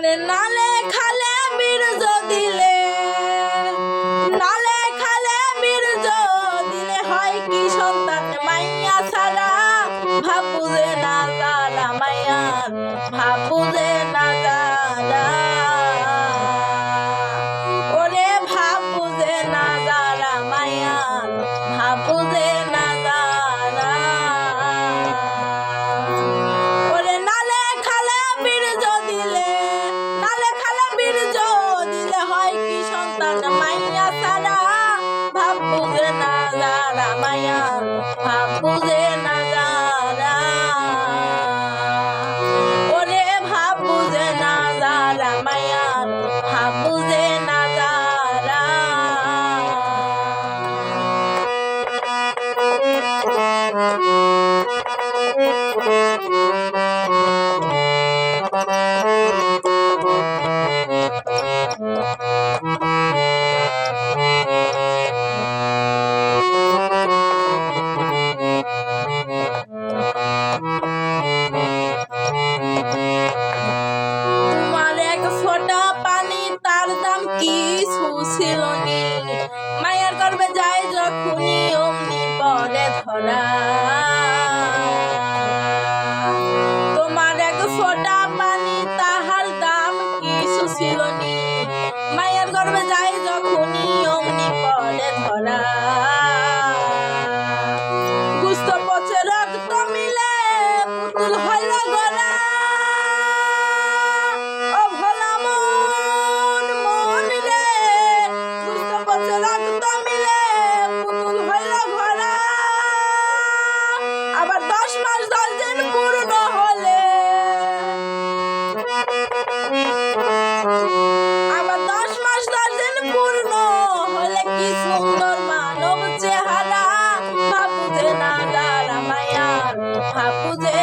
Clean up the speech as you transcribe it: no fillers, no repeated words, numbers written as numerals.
ওরে নালে খালে বীর্য দিলে, নালে খালে বীর্য দিলে হয় কি সন্তান মাইয়া ছাড়া, ভাব বুঝে না যারা মাইয়ার, ভাব বুঝে না যারা, ওরে ভাব বুঝে না যারা মাইয়ার, ভাব বুঝে না যারা। ওরে নালে খালে বীর্য দিলে, নালে খালে বীর্য দিলে হয় কি সন্তান মাইয়া ছাড়া, ভাব বুঝে না যারা মাইয়ার, ভাব বুঝে না যারা, ওরে ভাব বুঝে না যারা মাইয়ার, ভাব বুঝে না যারা। তোমার এক ফোঁটা পানি তার দাম কিছু ছিল নি, মায়ের গর্ভে যায় যখনই অমনি পড়ে ধরা। তোমার এক ফোঁটা পানি তাহার দাম কিছু ছিল নি, মায়ের গর্ভে যায় যখনই অমনি পড়ে ধরা। গুস্ত পচে রক্ত মিলে পুতুল হইল গড়া, ও ভোলা মন মন রে, গুস্ত পচে রক্ত মিলে পুতুল হইল গড়া। আবার 10 মাস 10 দিন পূর্ণ হলে, আবার 10 মাস 10 দিন পূর্ণ হলে কি সুন্দর মানব চেহারা, ভাব বুঝে না যারা মাইয়ার, ভাব বুঝে